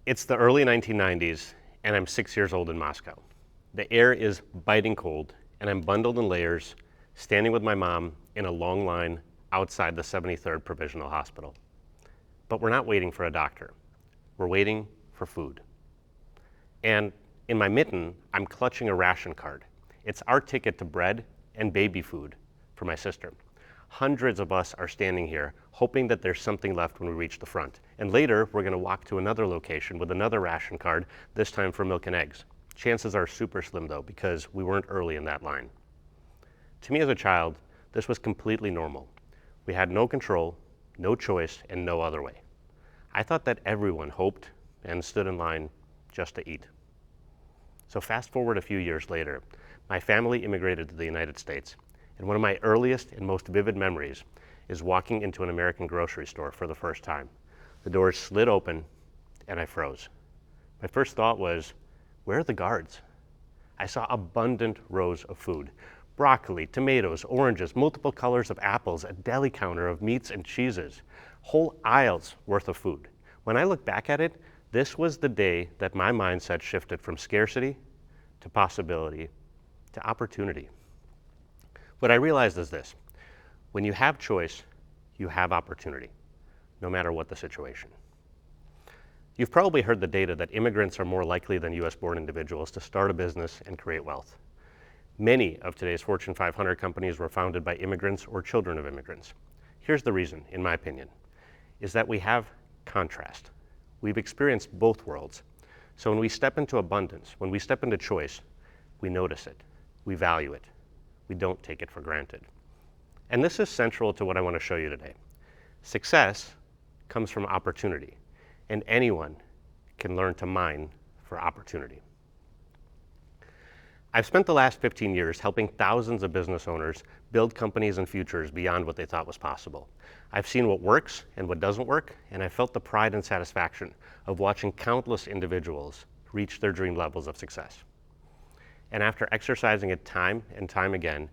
It's the early 1990s, and I'm 6 years old in Moscow. The air is biting cold, and I'm bundled in layers, standing with my mom in a long line outside the 73rd Provisional Hospital. But we're not waiting for a doctor. We're waiting for food. And in my mitten, I'm clutching a ration card. It's our ticket to bread and baby food for my sister. Hundreds of us are standing here, hoping that there's something left when we reach the front. And later, we're gonna walk to another location with another ration card, this time for milk and eggs. Chances are super slim though, because we weren't early in that line. To me as a child, this was completely normal. We had no control, no choice, and no other way. I thought that everyone hoped and stood in line just to eat. So fast forward a few years later, my family immigrated to the United States. And one of my earliest and most vivid memories is walking into an American grocery store for the first time. The doors slid open and I froze. My first thought was, where are the guards? I saw abundant rows of food. Broccoli, tomatoes, oranges, multiple colors of apples, a deli counter of meats and cheeses, whole aisles worth of food. When I look back at it, this was the day that my mindset shifted from scarcity to possibility to opportunity. What I realized is this: when you have choice, you have opportunity, no matter what the situation. You've probably heard the data that immigrants are more likely than US-born individuals to start a business and create wealth. Many of today's Fortune 500 companies were founded by immigrants or children of immigrants. Here's the reason, in my opinion, is that we have contrast. We've experienced both worlds. So when we step into abundance, when we step into choice, we notice it, we value it. We don't take it for granted. And this is central to what I want to show you today. Success comes from opportunity, and anyone can learn to mine for opportunity. I've spent the last 15 years helping thousands of business owners build companies and futures beyond what they thought was possible. I've seen what works and what doesn't work, and I felt the pride and satisfaction of watching countless individuals reach their dream levels of success. And after exercising it time and time again,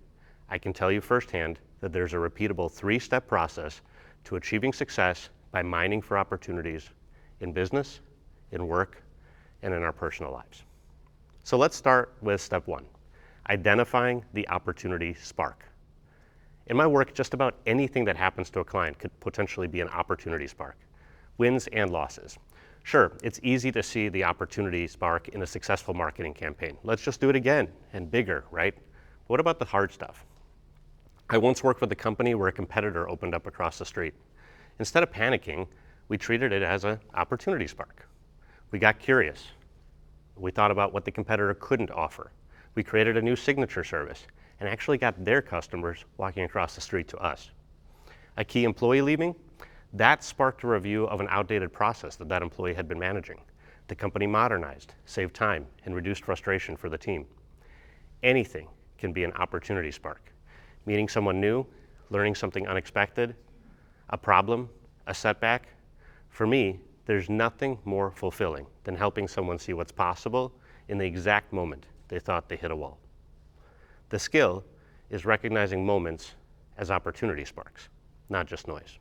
I can tell you firsthand that there's a repeatable 3-step process to achieving success by mining for opportunities in business, in work, and in our personal lives. So let's start with step 1, identifying the opportunity spark. In my work, just about anything that happens to a client could potentially be an opportunity spark, wins and losses. Sure, it's easy to see the opportunity spark in a successful marketing campaign. Let's just do it again and bigger, right? What about the hard stuff? I once worked with a company where a competitor opened up across the street. Instead of panicking, we treated it as an opportunity spark. We got curious. We thought about what the competitor couldn't offer. We created a new signature service and actually got their customers walking across the street to us. A key employee leaving? That sparked a review of an outdated process that employee had been managing. The company modernized, saved time, and reduced frustration for the team. Anything can be an opportunity spark. Meeting someone new, learning something unexpected, a problem, a setback. For me, there's nothing more fulfilling than helping someone see what's possible in the exact moment they thought they hit a wall. The skill is recognizing moments as opportunity sparks, not just noise.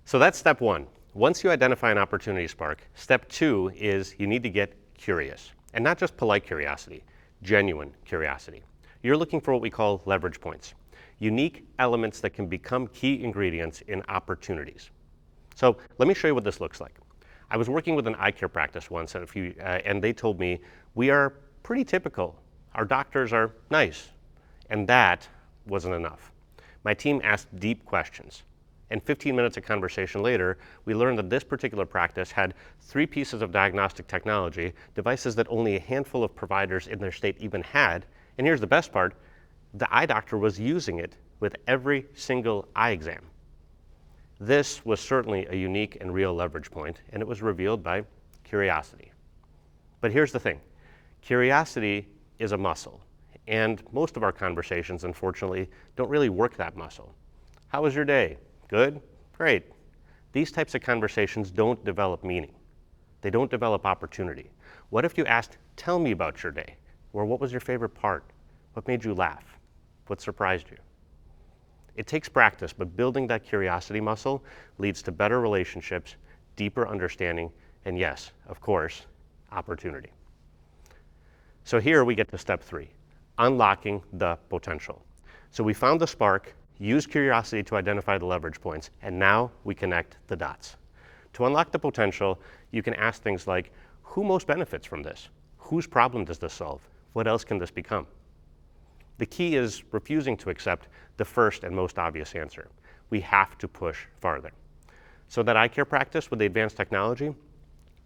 So that's step 1. Once you identify an opportunity spark, step 2 is you need to get curious. And not just polite curiosity, genuine curiosity. You're looking for what we call leverage points, unique elements that can become key ingredients in opportunities. So let me show you what this looks like. I was working with an eye care practice once and they told me, we are pretty typical. Our doctors are nice. And that wasn't enough. My team asked deep questions. And 15 minutes of conversation later, we learned that this particular practice had 3 pieces of diagnostic technology, devices that only a handful of providers in their state even had. And here's the best part, the eye doctor was using it with every single eye exam. This was certainly a unique and real leverage point, and it was revealed by curiosity. But here's the thing, curiosity is a muscle, and most of our conversations, unfortunately, don't really work that muscle. How was your day? Good? Great. These types of conversations don't develop meaning. They don't develop opportunity. What if you asked, tell me about your day? Or what was your favorite part? What made you laugh? What surprised you? It takes practice, but building that curiosity muscle leads to better relationships, deeper understanding, And yes, of course, opportunity. So here we get to step 3, unlocking the potential. So we found the spark, used curiosity to identify the leverage points, and now we connect the dots. To unlock the potential, you can ask things like, who most benefits from this? Whose problem does this solve? What else can this become? The key is refusing to accept the first and most obvious answer. We have to push farther. So that eye care practice with the advanced technology,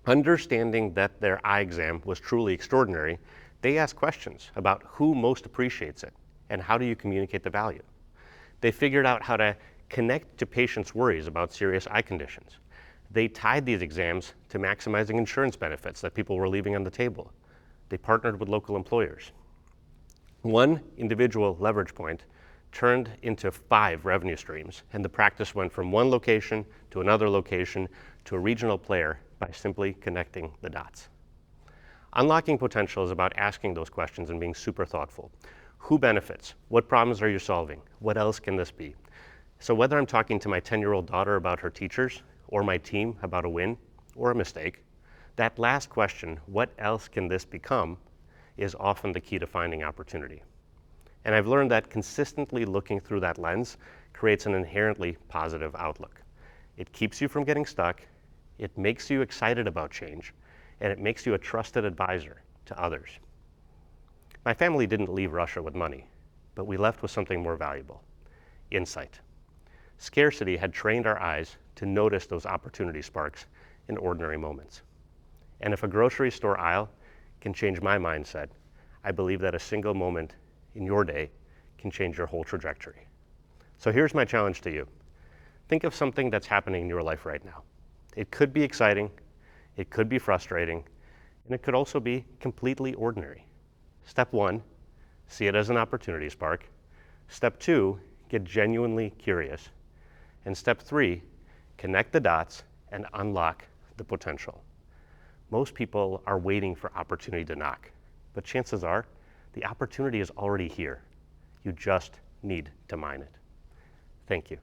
understanding that their eye exam was truly extraordinary, they asked questions about who most appreciates it and how do you communicate the value. They figured out how to connect to patients' worries about serious eye conditions. They tied these exams to maximizing insurance benefits that people were leaving on the table. They partnered with local employers. One individual leverage point turned into 5 revenue streams, and the practice went from one location to another location to a regional player by simply connecting the dots. Unlocking potential is about asking those questions and being super thoughtful. Who benefits? What problems are you solving? What else can this be? So whether I'm talking to my 10-year-old daughter about her teachers, or my team about a win or a mistake, that last question, what else can this become, is often the key to finding opportunity. And I've learned that consistently looking through that lens creates an inherently positive outlook. It keeps you from getting stuck, it makes you excited about change, and it makes you a trusted advisor to others. My family didn't leave Russia with money, but we left with something more valuable: insight. Scarcity had trained our eyes to notice those opportunity sparks in ordinary moments. And if a grocery store aisle can change my mindset, I believe that a single moment in your day can change your whole trajectory. So here's my challenge to you. Think of something that's happening in your life right now. It could be exciting, it could be frustrating, and it could also be completely ordinary. Step 1, see it as an opportunity spark. Step 2, get genuinely curious. And step 3, connect the dots and unlock the potential. Most people are waiting for opportunity to knock, but chances are the opportunity is already here. You just need to mine it. Thank you.